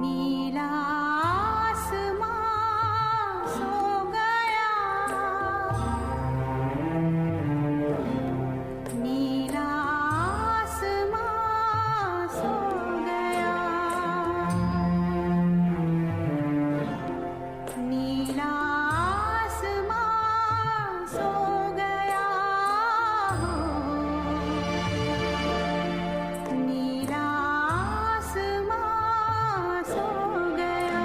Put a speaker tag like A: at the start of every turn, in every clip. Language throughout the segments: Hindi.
A: नीला आसमां सो गया, नीला आसमां सो गया, नीला आसमां सो गया हो, नीला आसमां सो गया।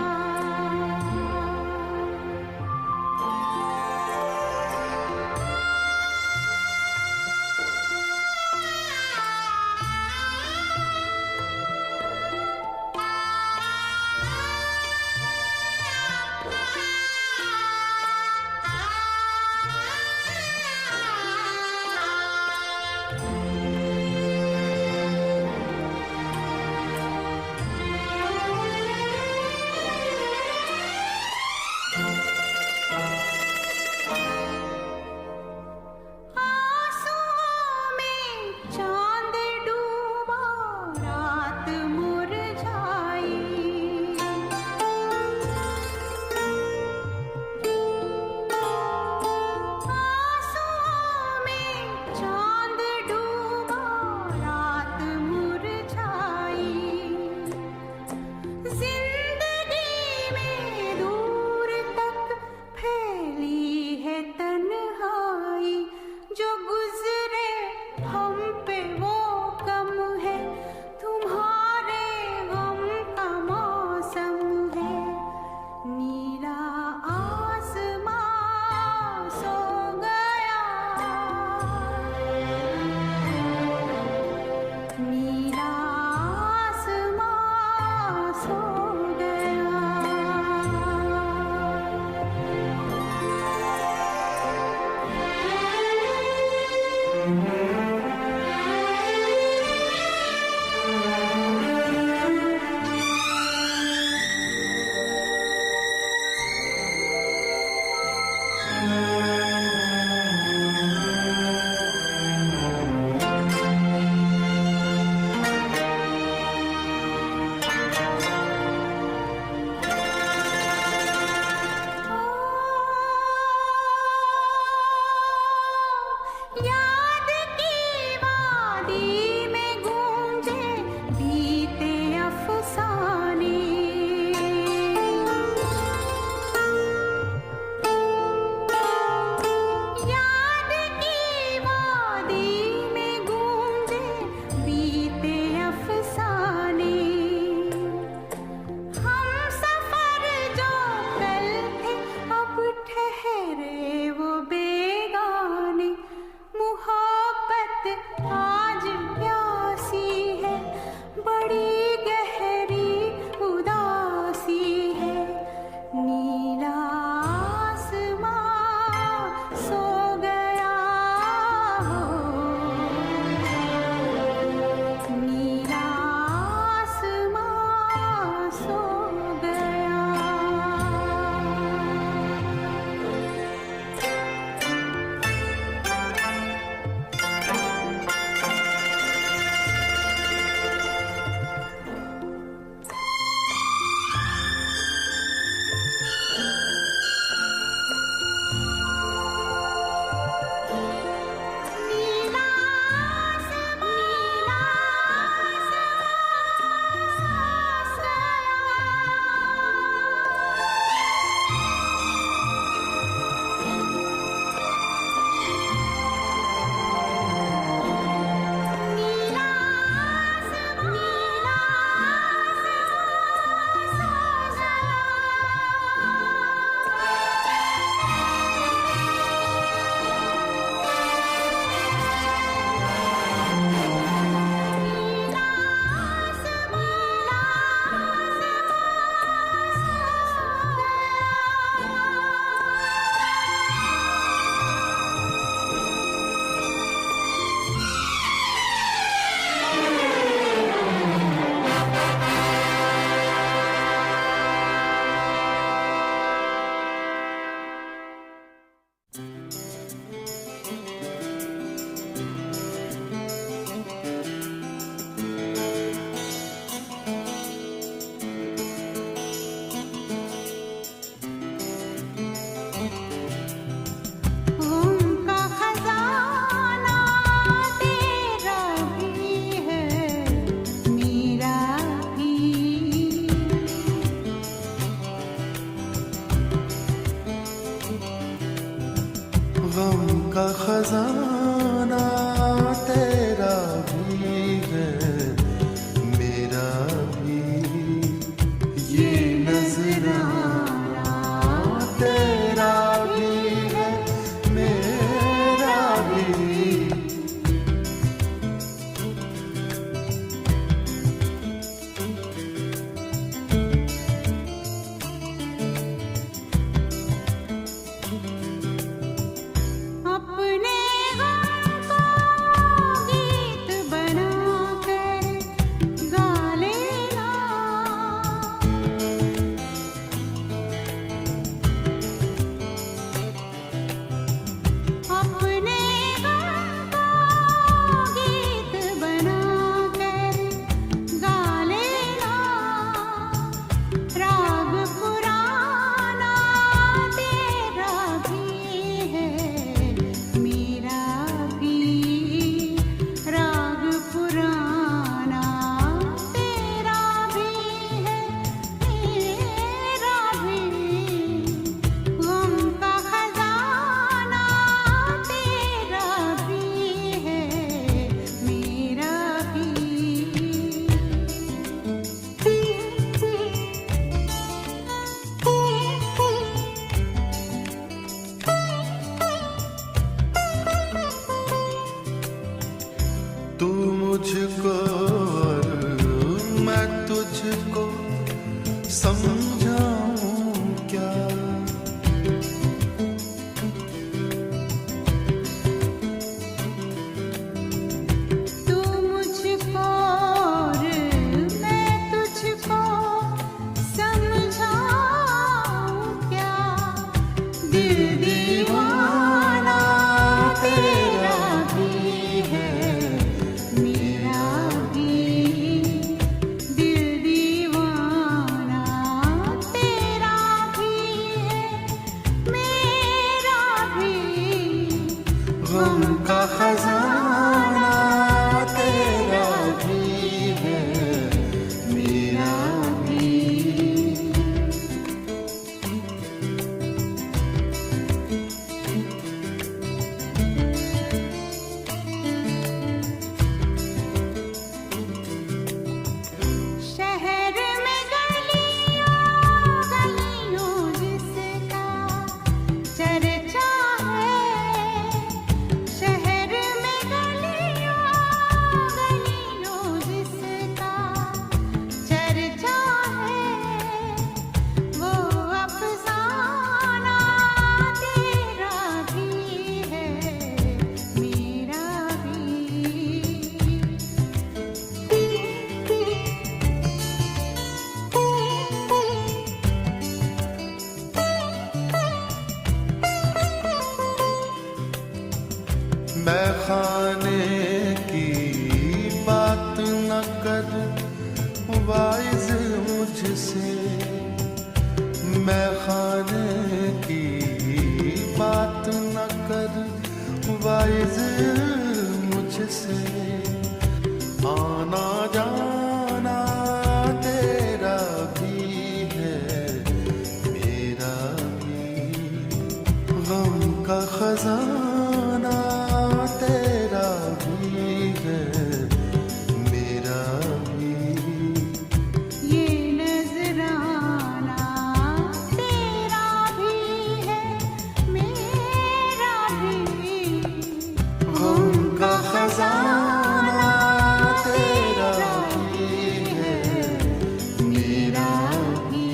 A: आंसुओं में चांद डूबा, रात मुरझाई, आंसुओं में चांद डूबा, रात मुरझाई, जिंदगी में दूर तक फैली है तन्हाई, जो गुजरे हम पे वो कम है, तुम्हारे गम का मौसम है। नीला आसमां सो गया, नीला आसमां सो गया। याद की वादी में गूंजे बीते अफसाने, याद की वादी में गूंजे बीते अफसाने, हम सफर जो कल थे अब ठहरे वो बेगाने, मुँह
B: खजाना तेरा भी है मेरा भी, ये नजराना तेरा भी है मेरा भी।
A: अपने गम को गीत बनाकर गा लेना, अपने गम को गीत बनाकर गा लेना। राग पुराना तेरा भी है मेरा भी, राग पुराना तेरा भी है मेरा भी। गम का खजाना तेरा भी है मेरा भी।
B: तू मुझको और मैं तुझको समझाऊं क्या,
A: तू मुझको और मैं तुझको समझाऊं क्या। दिल दीवाना तेरा भी है मेरा भी, दिल दीवाना तेरा भी है मेरा भी।
B: गम का खजाना तेरा भी है मेरा भी।
A: शहर में गलियों गलियों जिसका चर्चा है, शहर में गलियों गलियों जिसका चर्चा है। वो अफसाना तेरा भी है मेरा भी।
B: मैं खाने की बात न कर वाइज मुझसे, मैं खाने की बात न कर वाइज मुझसे। आना जाना तेरा भी है मेरा भी, गम का खजाना तेरा भी है मेरा भी।
A: ये नजराना तेरा भी है मेरा भी,
B: गम का खजाना तेरा भी है मेरा
A: भी।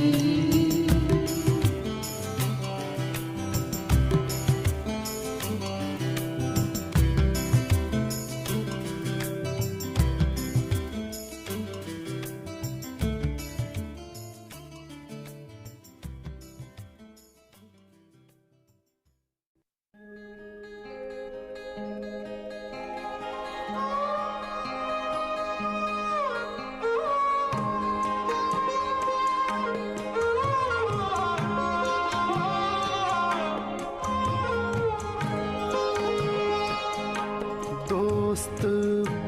B: दोस्त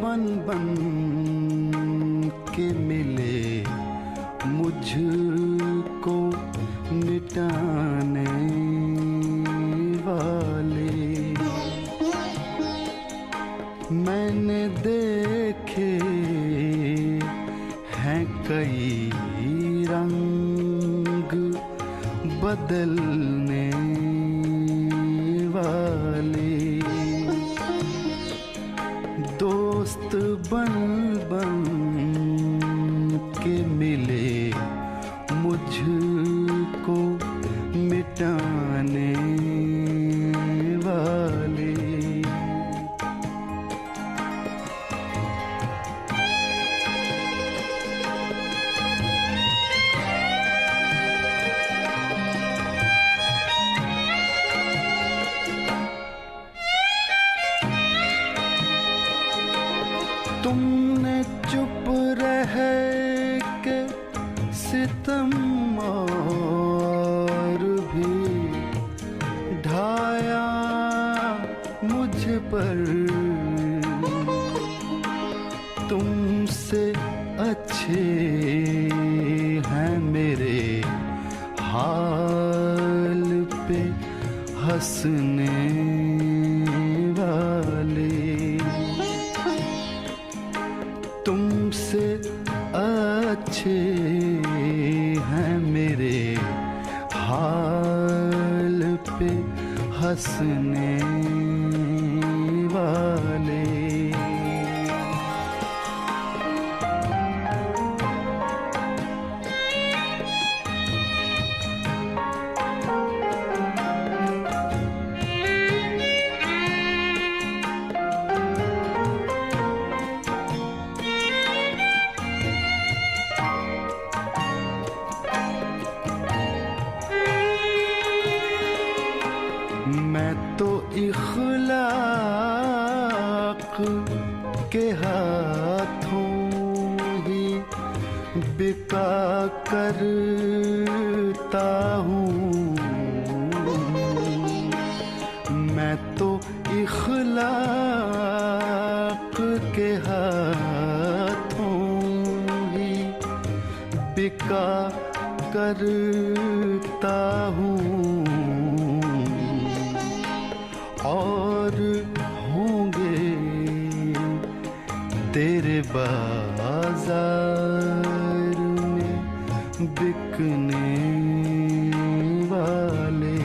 B: बन बन के मिले मुझको मिटाने वाले, मैंने देखे हैं कई रंग बदलने वाले, दोस्त बन बन के मिले मुझको मिटाने वाले। तुमने चुप रह के सितम और भी ढाया मुझ पर, तुमसे अच्छे हैं मेरे हाल पे हंसने वाले, तुमसे अच्छे हैं मेरे हाल पे हंसने वाले। मैं तो इखलाक के हाथों ही बिका करता हूँ, मैं तो इखलाक के हाथों ही बिका करता हूँ, और होंगे तेरे बाजार में बिकने वाले।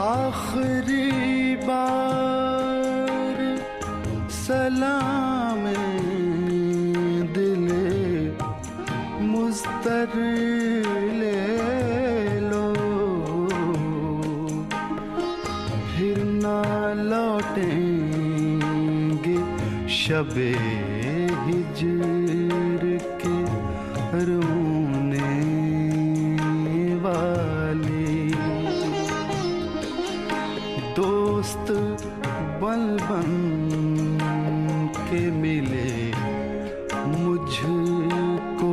B: आखिरी बार सलाम दिले मुस्तर ले लो, फिर ना लौटेंगे शबे हिज्र के रोने वाले, दोस्त बन बन के मिले मुझको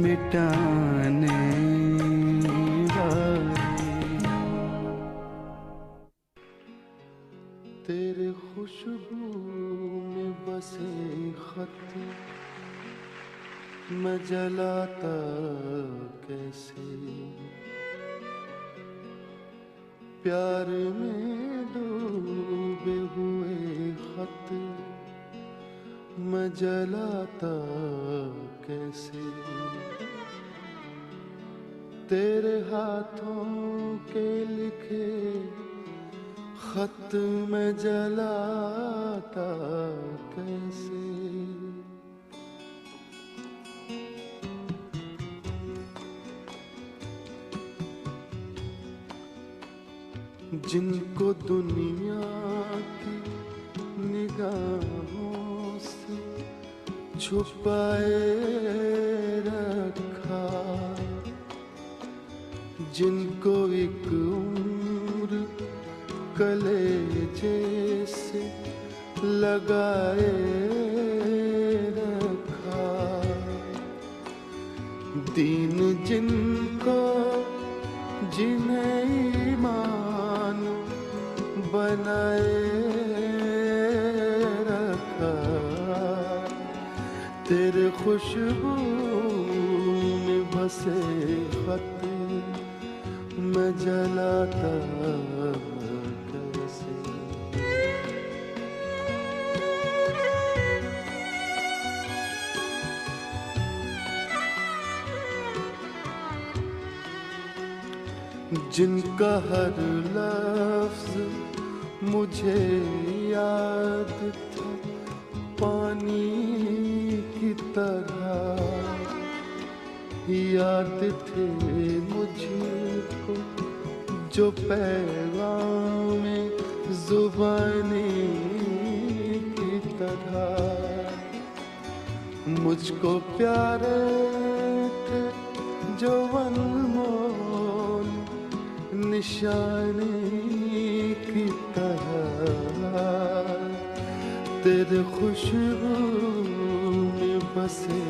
B: मिटाने वाले। तेरे खुशबू में बसे खत मैं जलाता कैसे, प्यार में डूबे हुए खत मैं जलाता कैसे, तेरे हाथों के लिखे खत मैं जलाता कैसे। जिनको दुनिया की निगाहों से छुपाए रखा, जिनको एक उम्र कलेजे से लगाए रखा, दीन जिनको जिन्हें ईमान बनाए रखा, तेरे खुशबू में बसे खत मैं जलाता कैसे। जिनका हर लफ्ज मुझे याद था पानी की तरह, याद थे मुझको जो पैगाम जुबानी की तरह, मुझको प्यारे थे जो अनमोल निशानी की तरह, तेरे खुशबू में बसे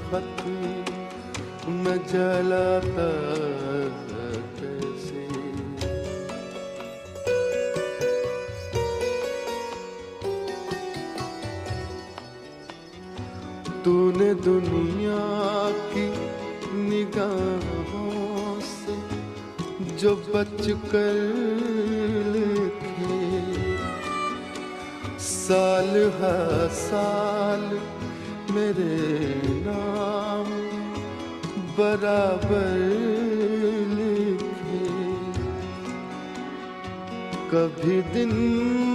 B: खत मैं जलाता कैसे। तूने दुनिया की निगाहों से जो बच कर लिखे, साल हर साल मेरे नाम बराबर लिखे, कभी दिन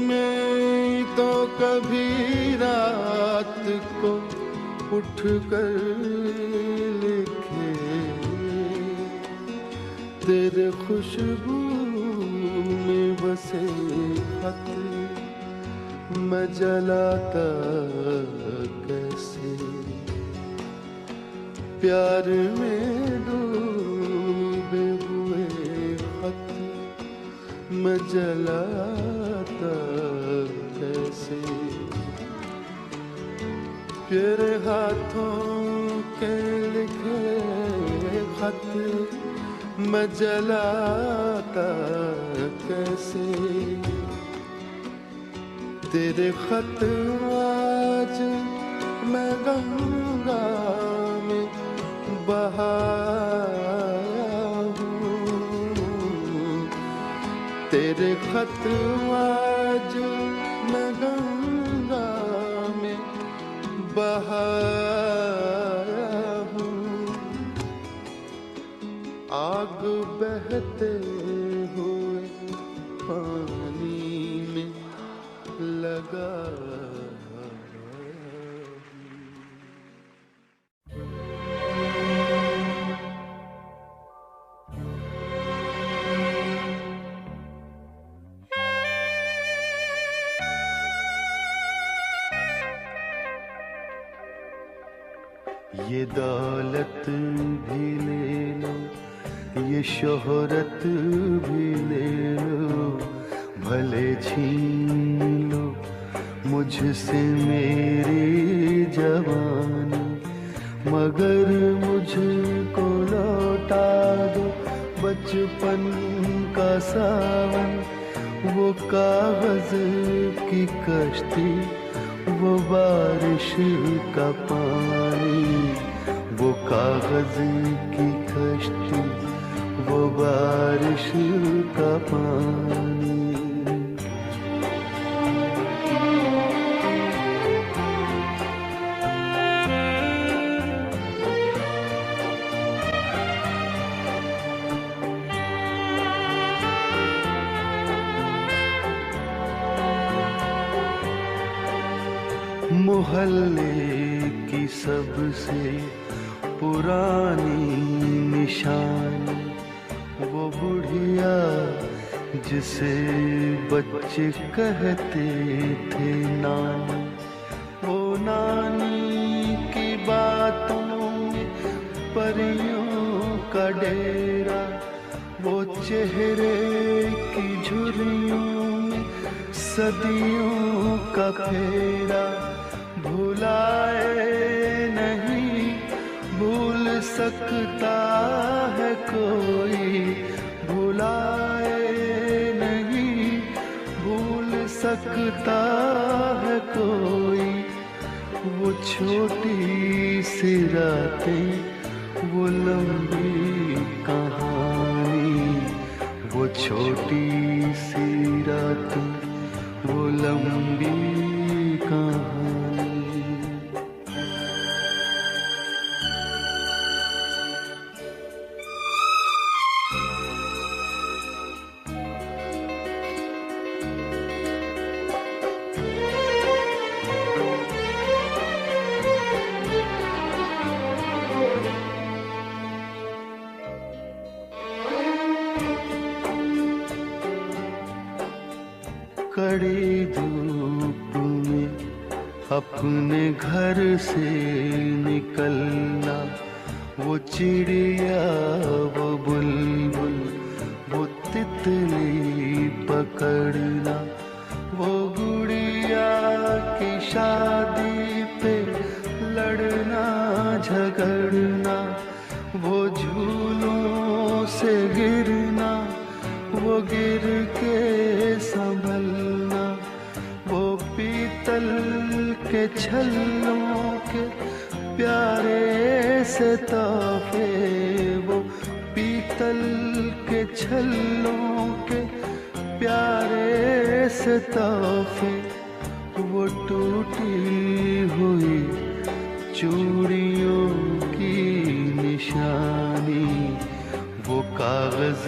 B: में तो कभी रात को उठ कर लिखे, तेरे खुशबू में बसे खत मैं जलाता कैसे। प्यार में डूबे हुए खत मैं जलाता कैसे। तेरे हाथों के लिखे खत मैं जलाता कैसे। तेरे खत आज मैं गंगा में बहाया हूँ, तेरे खत आज मैं गंगा में बहाया हूँ। आग बहते हुए पानी में लगा। ये दौलत भी ले लो, ये शोहरत भी ले लो, भले छीन लो मुझसे मेरी जवानी, मगर मुझको लौटा दो बचपन का सावन। वो कागज की कश्ती, वो बारिश का पानी, वो कागज की कश्ती, वो बारिश का पानी। मोहल्ले की सबसे पुरानी निशानी, वो बुढ़िया जिसे बच्चे कहते थे नानी, वो नानी की बातों में परियों का डेरा, वो चेहरे की झुर्रियों में सदियों का फेरा। भुलाए नहीं भूल सकता है कोई, भुलाए नहीं भूल सकता है कोई? वो छोटी सी रातें, वो लंबी कहानी, वो छोटी सी रातें, वो लंबी कहानी। कड़ी धूप में अपने घर से निकलना, वो चिड़िया, वो बुलबुल, वो तितली पकड़ना, वो गुड़िया की शादी पे लड़ना झगड़ना, वो झूलों से गिरना, वो गिर के संभलना, वो पीतल के छल्लों के प्यारे से तोहफे, वो पीतल के छल्लों के प्यारे से तोहफे, वो टूटी हुई चूड़ियों की निशानी, वो कागज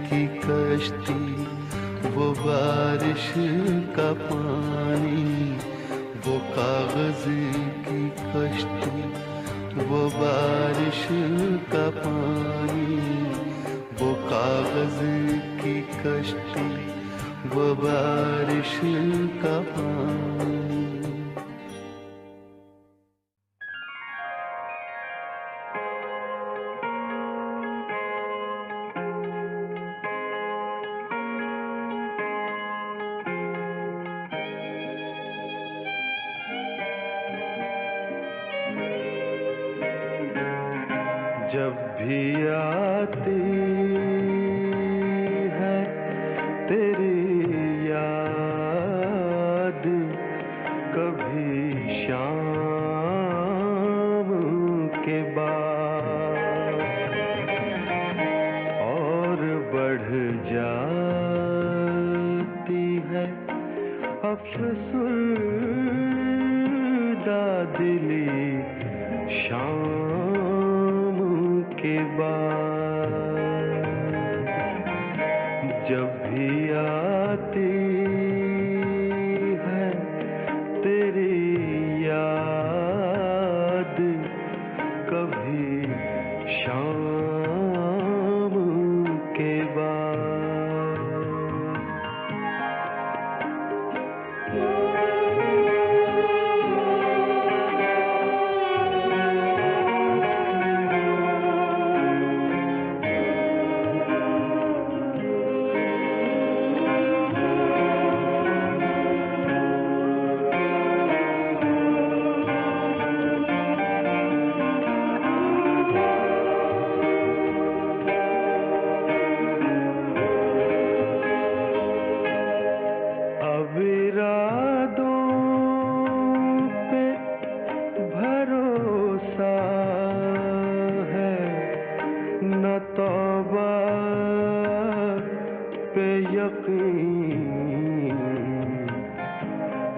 B: की कश्ती, वो बारिश का पानी, वो कागज की कश्ती, वो बारिश का पानी, वो कागज की कश्ती, वो बारिश का पानी। जब भी आती है तेरी याद, कभी शाम के बाद, और बढ़ जाती है अफसुर्दा दिली शाम के बाद। जब भी आती है तेरी याद, कभी शाम के बाद।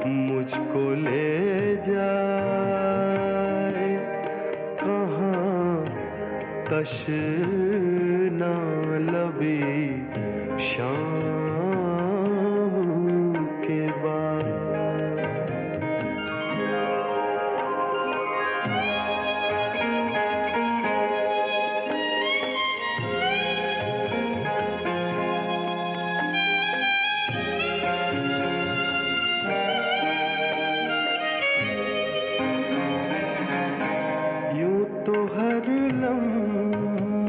B: मुझको ले जाए कहाँ तशना लबी शाम के बाद। तो हर लम्हे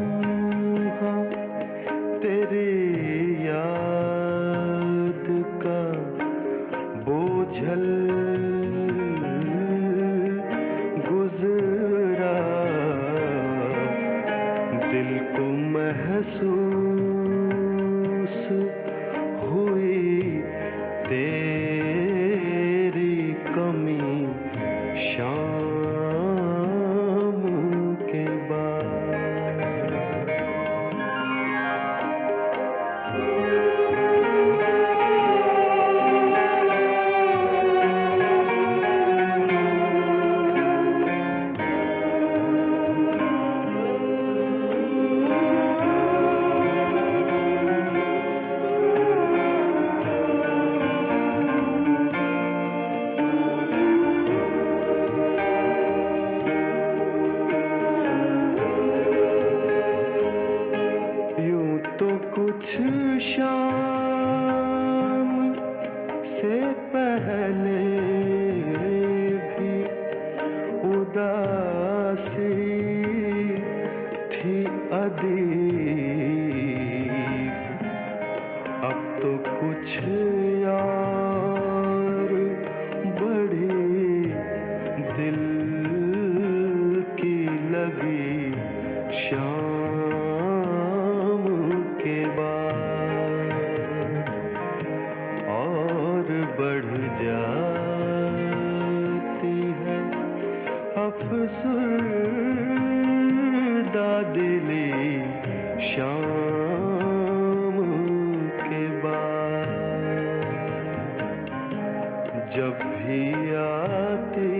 B: जब भी आती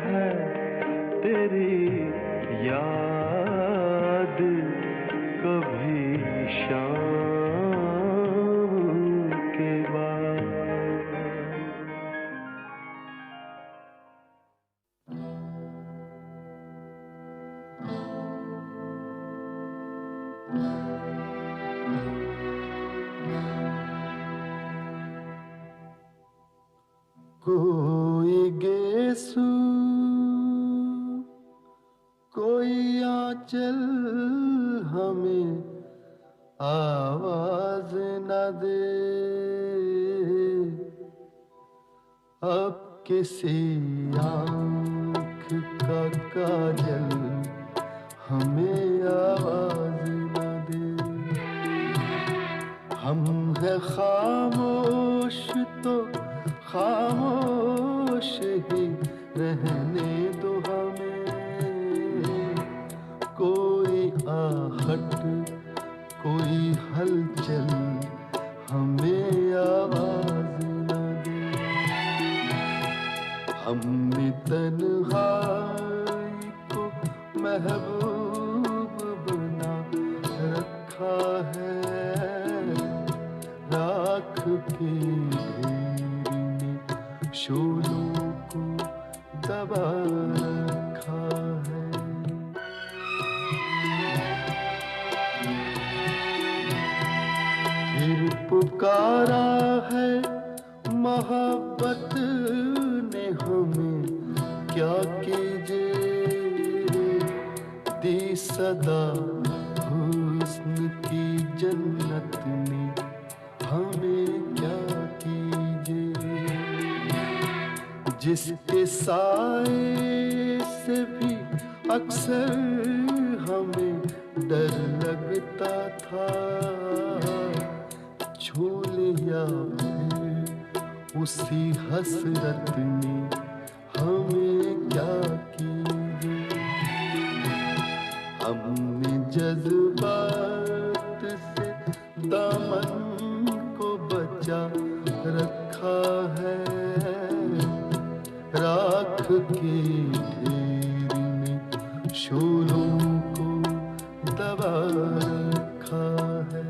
B: है तेरी याद, कभी शाम के बाद।
C: कोई गेसु कोई आंचल हमें आवाज न दे, अब किसी आँख का काजल हमें आवाज न दे। हम है खामोश तो खामोश ही रहने दो हमें, कोई आहट कोई हलचल हमें आवाज न दे। हमने तन्हाई को महबूब बना रखा है, राख के शोलों को दबा रखा है। फिर पुकारा है मोहब्बत ने हमें, क्या कीजिए दी सदा हुस्न की जन्नत ने हमें, क्या कीजिए जिसके साए से भी अक्सर हमें डर लगता था, छू लिया फिर उसी हसरत ने हमें, क्या कीजिए। हमने जज्बात से दामन को बचा रखा है, राख के ढेर में शोलों को दबा रखा है।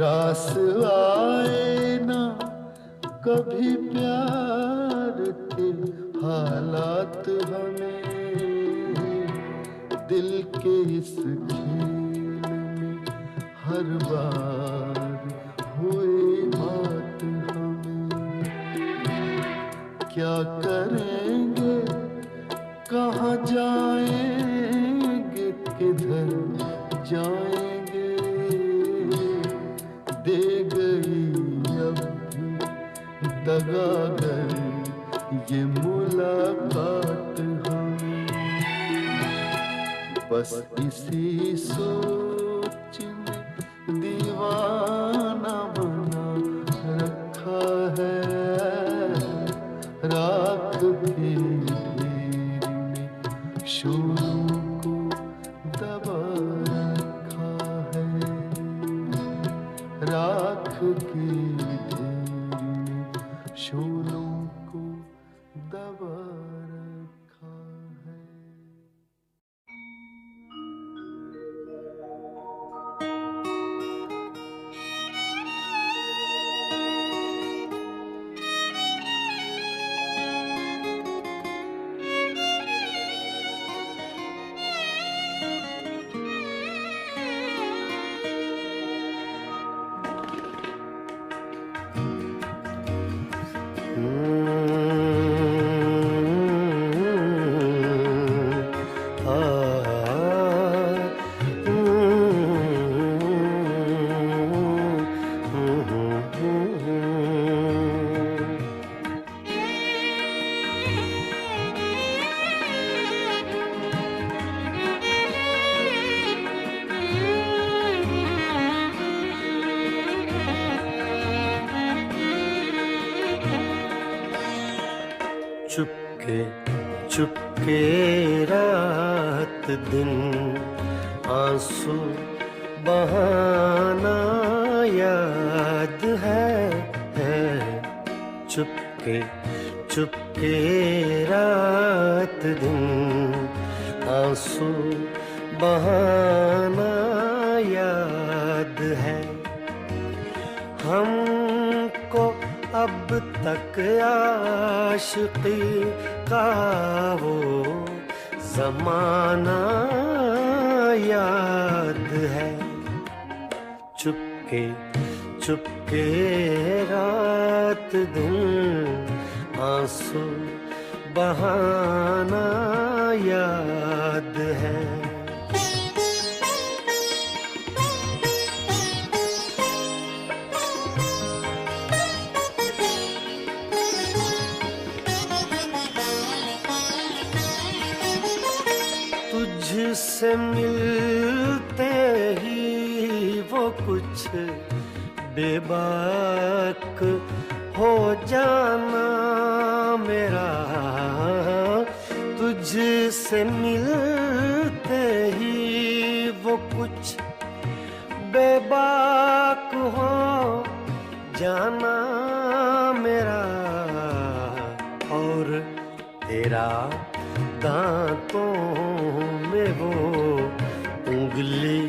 C: रास आए ना कभी प्यार थे हालात हमें, दिल के इस खेल में हर बार हुए बात हमें। क्या करेंगे कहाँ जाएंगे किधर जाएंगे, दे गई अब भी दगागर ये मुलाकात हमें। बस इसी सोच में दीवाना बना रखा है, राख के ढेर में शोलों को दबा रखा है, राख के ढेर में शोलों को दबा रखा है।
D: चुपके रात दिन आंसू बहाना याद है चुपके चुपके रात दिन आंसू बहाना याद है हमको अब तक आशिकी का वो ज़माना याद है चुपके चुपके रात दिन आंसू बहाना याद है तुझसे मिलते ही वो कुछ बेबाक हो जाना मेरा तुझसे मिलते ही वो कुछ बेबाक हो जाना मेरा और तेरा दांतों में वो उंगली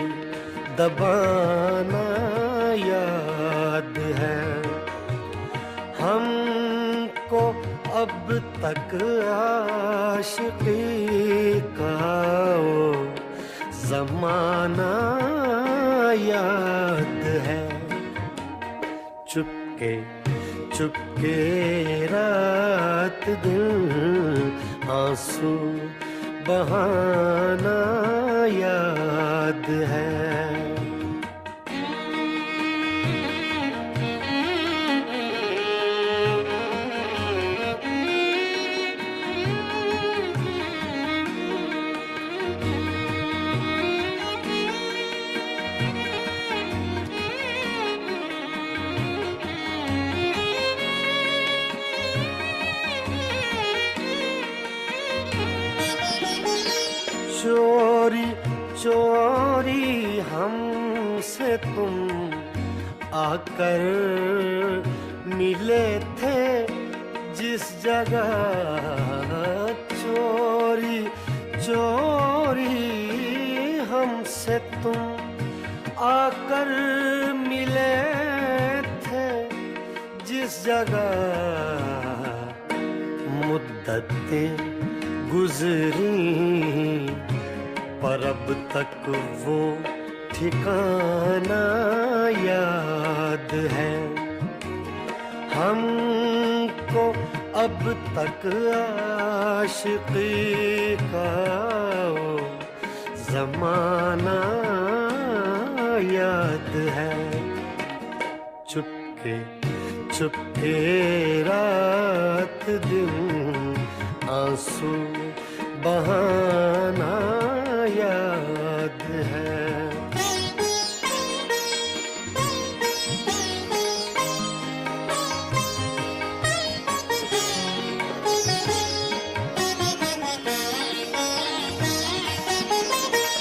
D: दबाना याद है हमको अब तक आशिकी का वो ज़माना याद है चुपके चुपके रात दिन आंसू बहाना याद है चोरी चोरी हमसे तुम आकर मिले थे जिस जगह चोरी चोरी हमसे तुम आकर मिले थे जिस जगह मुद्दतें गुजरी पर अब तक वो ठिकाना याद है हमको अब तक आशिकी का वो ज़माना याद है चुपके चुपके रात दिन आंसू बहाना याद है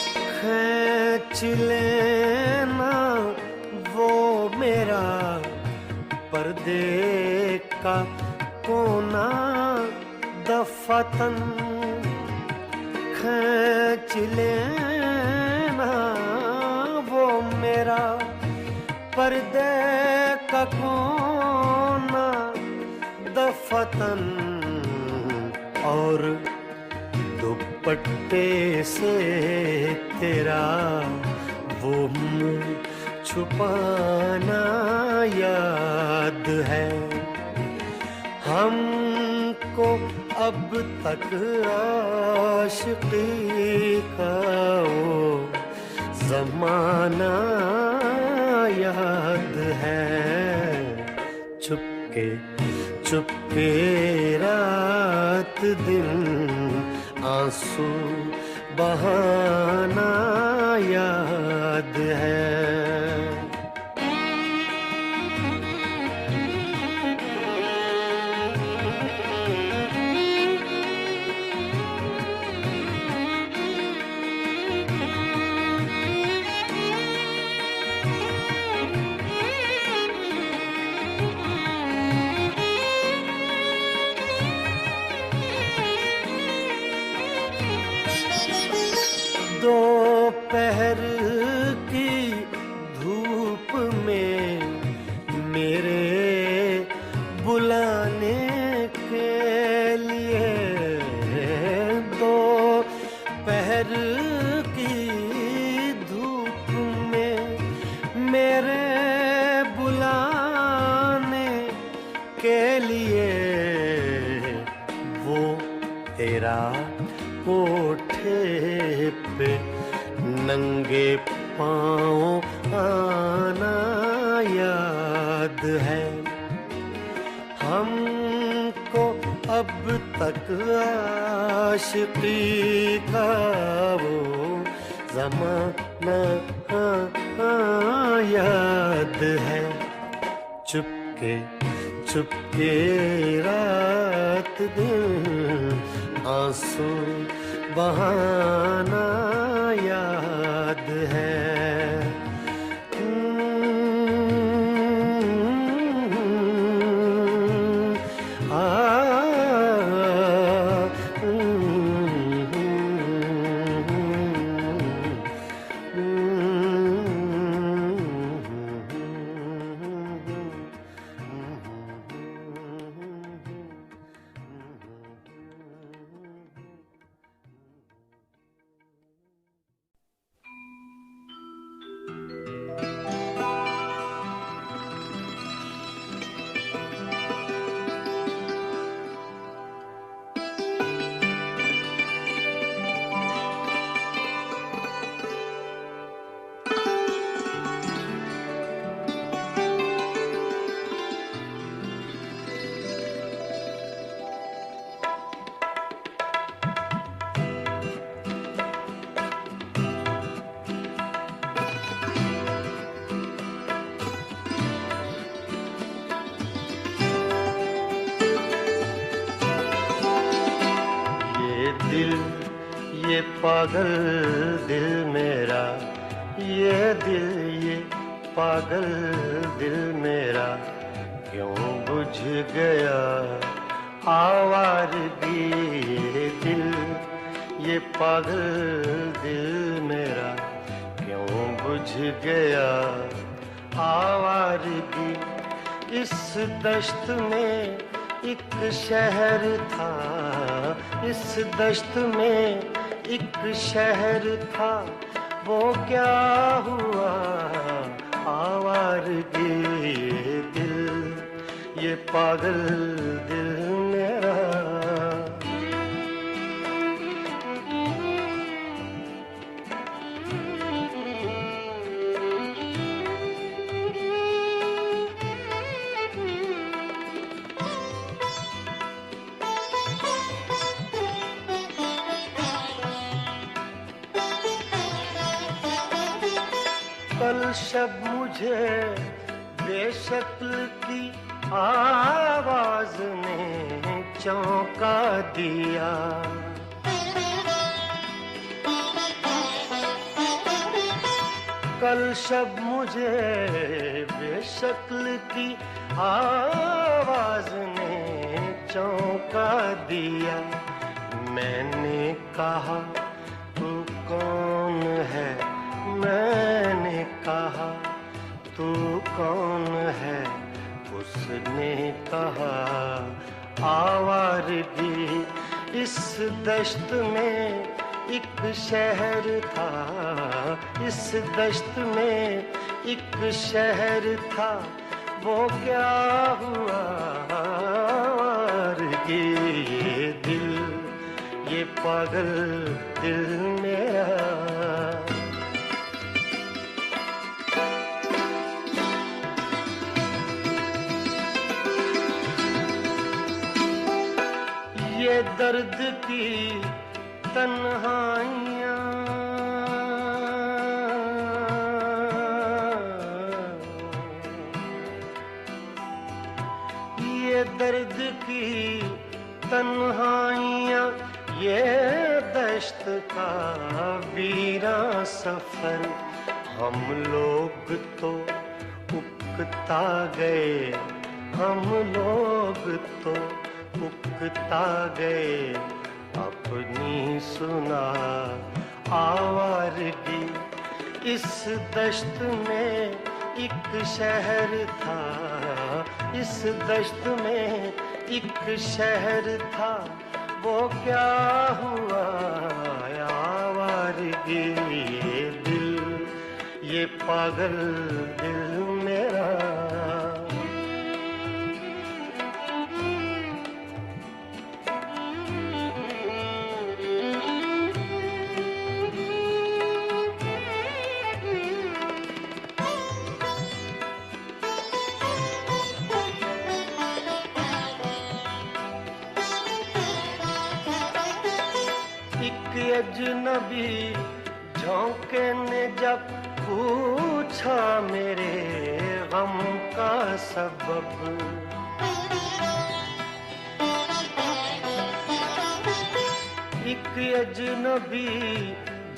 D: खींच लेना वो मेरा पर्दे का कोना दफतन खींच लेना वो मेरा पर्दे का कोना दफतन और दुपट्टे से तेरा वो मुँह छुपाना याद है हमको अब तक आशिकी का वो ज़माना याद है चुपके चुपके रात दिन आंसू बहाना याद है दोपहर की धूप में मेरे बुलाने के लिए, दोपहर की धूप में मेरे बुलाने के लिए वो तेरा कोठे पे नंगे पाँव आना याद है। हमको अब तक आशिकी का वो ज़माना याद है। चुपके चुपके रात दिन आंसू बहाना याद है। ये पागल दिल मेरा, ये दिल ये पागल दिल मेरा क्यों बुझ गया आवारगी। ये दिल ये पागल दिल मेरा क्यों बुझ गया आवारगी। इस दश्त में एक शहर था, इस दश्त में एक शहर था, वो क्या हुआ आवारगी। ये दिल ये पागल दिल मेरा। कल शब मुझे बेशक्ल की आवाज ने चौंका दिया। कल शब मुझे बेशक्ल की आवाज ने चौंका दिया। मैंने कहा तू कौन है, मैंने कहा तू कौन है। उसने कहा आवारगी। इस दश्त में एक शहर था, इस दश्त में एक शहर था, वो क्या हुआ आवारगी। ये दिल ये पागल दिल मेरा। ये दर्द की तन्हाइयाँ, ये दर्द की तन्हाइयाँ, ये दश्त का वीरा सफर। हम लोग तो उकता गए, हम लोग तो उकता गए। अपनी सुना आवारगी। इस दश्त में एक शहर था, इस दश्त में एक शहर था, वो क्या हुआ आवारगी ये दिल, ये पागल दिल मेरा। अजनबी झोंके ने जब पूछा मेरे गम का सबब, एक अजनबी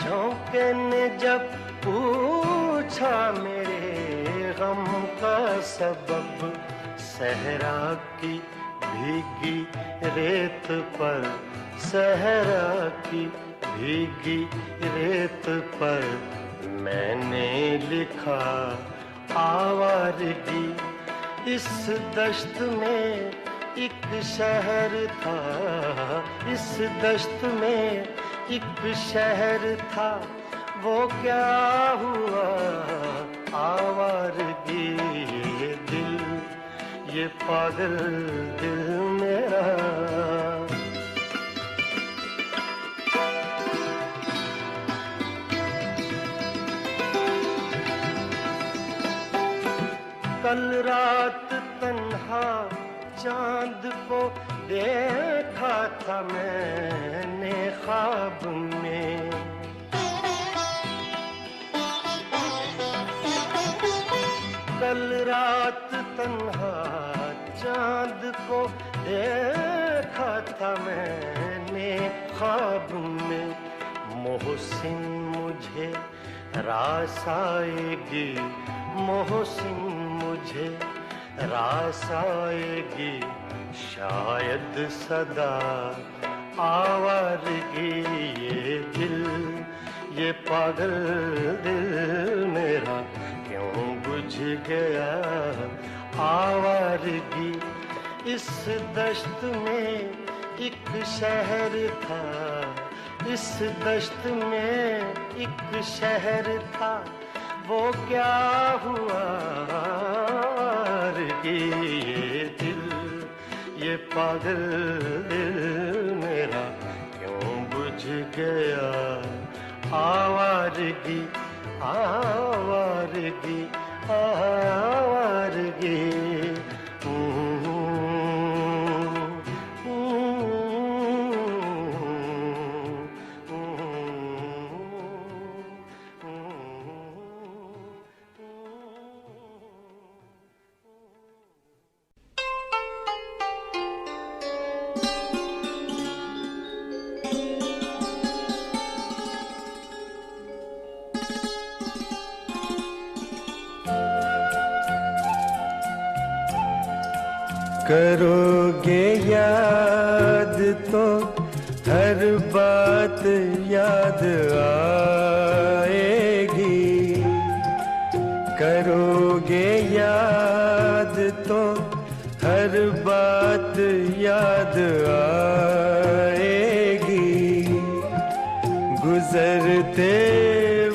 D: झोंके ने जब पूछा मेरे गम का सबब, सहरा की भीगी रेत पर, सहरा की भीगी रेत पर मैंने लिखा आवारगी। इस दश्त में एक शहर था, इस दश्त में एक शहर था, वो क्या हुआ आवारगी ये दिल, ये पागल दिल मेरा। कल रात तन्हा चांद को देखा था मैंने ख्वाब में, कल रात तन्हा चांद को देखा था मैंने ख्वाब में। मोहसिन मुझे रास आएगी, मोहसिन मुझे रास आएगी, शायद सदा आवारगी ये दिल, ये पागल दिल मेरा क्यों बुझ गया आवारगी। इस दश्त में एक शहर था, इस दश्त में एक शहर था, वो क्या हुआ ये दिल, ये पागल दिल मेरा क्यों बुझ गया आवारगी, आवारगी, आवारगी।
E: करोगे याद तो हर बात याद आएगी, करोगे याद तो हर बात याद आएगी। गुजरते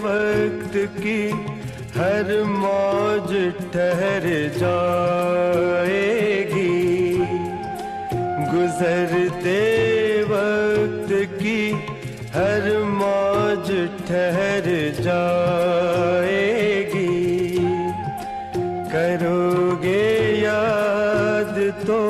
E: वक्त की हर मौज ठहर जाएगी, गुजरते वक्त की हर मौज ठहर जाएगी। करोगे याद तो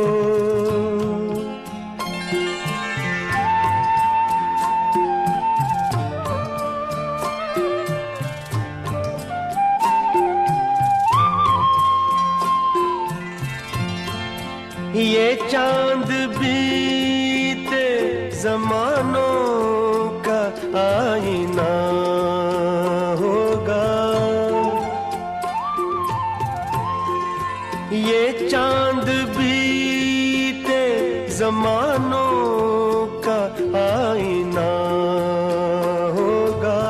E: ये चांद बीते जमानों का आईना होगा, ये चांद बीते जमानों का आईना होगा।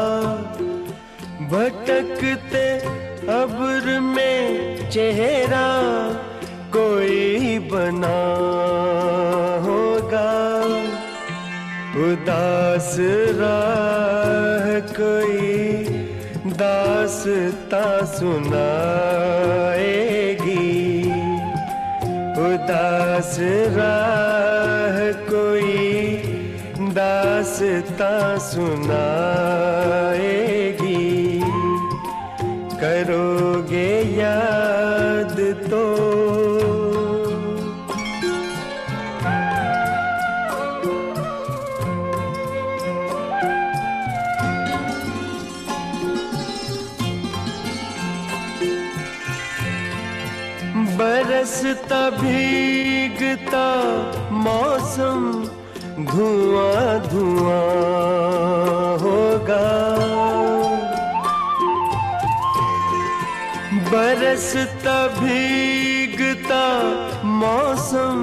E: भटक उदास राह कोई दास्तां सुनाएगी, उदास राह कोई दास्तां सुनाएगी। करोगे याद तो बरसता भीगता मौसम धुआं धुआं होगा, बरसता भीगता मौसम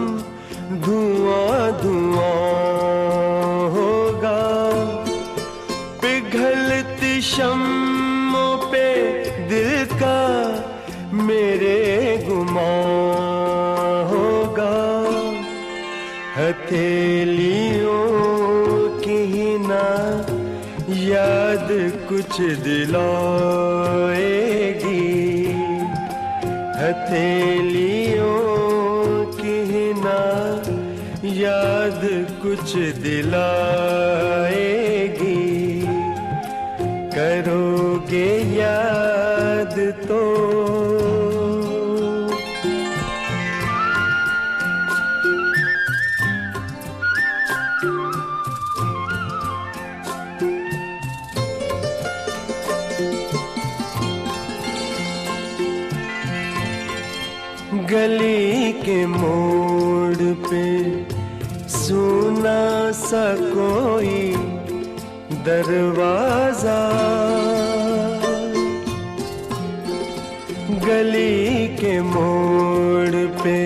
E: धुआं धुआं होगा। पिघलती शम्मों पे दिल का मेरे गुमान होगा। हथेलियों की ही ना याद कुछ दिलाएगी, हथेलियों की ही ना याद कुछ दिलाएगी। करोगे याद तो गली के मोड़ पे सुना सा कोई दरवाजा, गली के मोड़ पे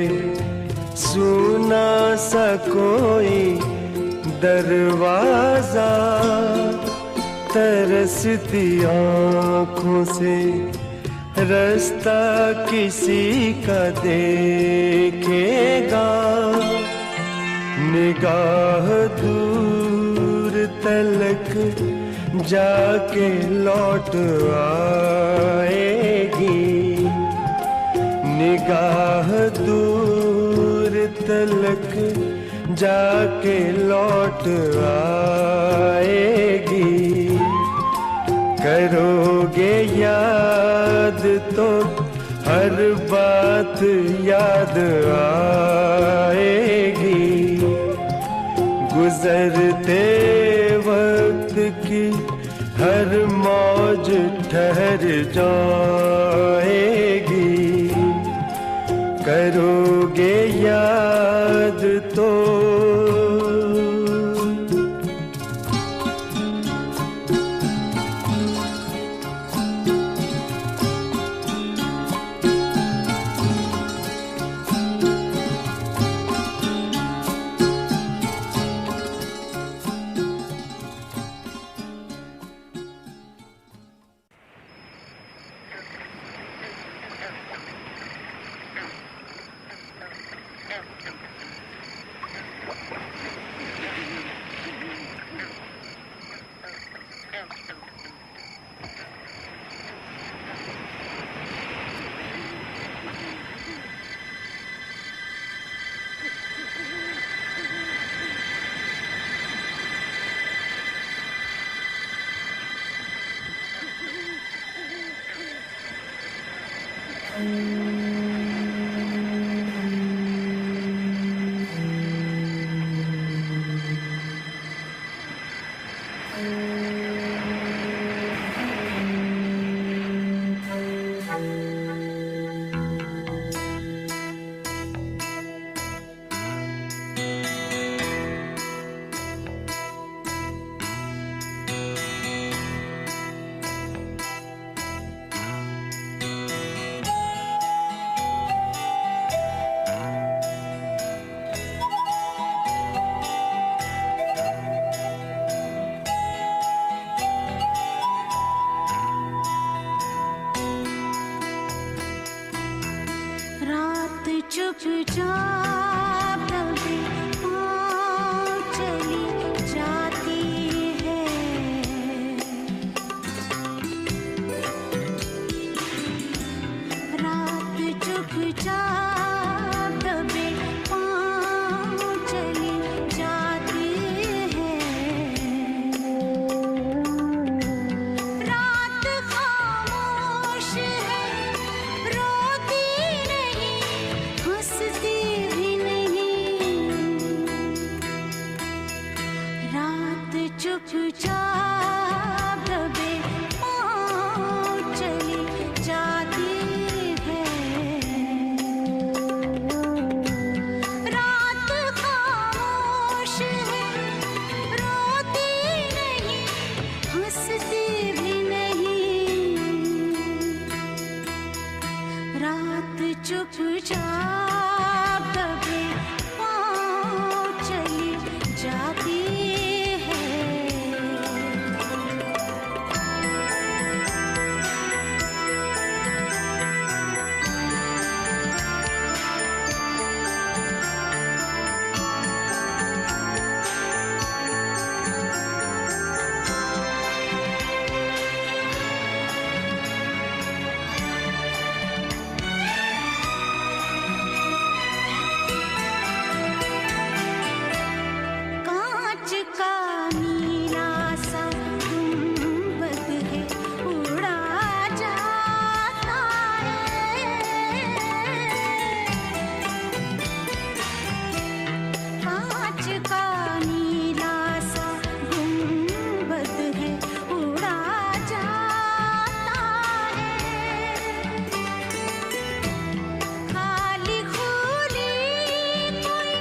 E: सुना सा कोई दरवाजा। तरसती आँखों से रास्ता किसी का देखेगा, निगाह दूर तलक जाके लौट आएगी, निगाह दूर तलक जाके लौट आएगी। करोगे याद तो हर बात याद आएगी, गुजरते वक्त की हर मौज ठहर जाएगी। करोगे याद तो
A: चुपचाप दबे पाँव चली जाती है। रात खामोश है, रोती नहीं, हंसती भी नहीं। रात चुपचाप दबे पाँव चली जाती है। कांच का नीला सा गुंबद है, उड़ा जाता है। कांच का नीला सा गुंबद है, उड़ा जाता है। खाली खुली कोई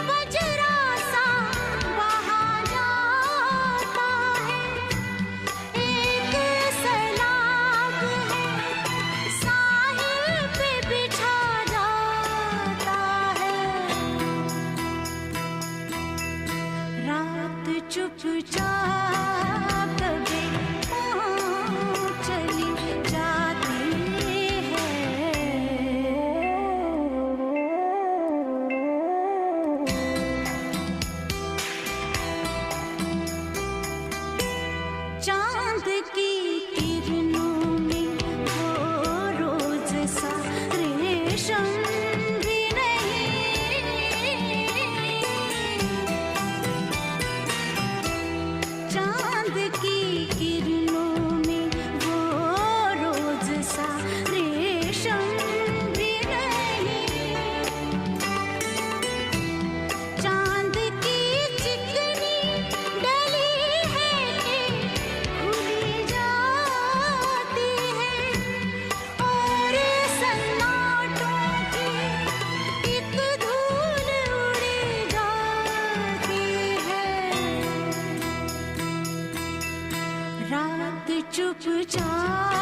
A: बजरा सा वहाँ जाता है। एक सैलाब है, साहिल पे बिछा जाता है। रात चुपचाप दबे पाँव चली जाती है। चांद की किरणों में वो रोज सा रेशम भी नहीं। चांद की किरणों में वो रोज सा रेशम भी नहीं। चांद की चिकनी डली है कि खुली जाती है, और सन्नाटों की एक धूल उड़ी जाती है। रात चुपचाप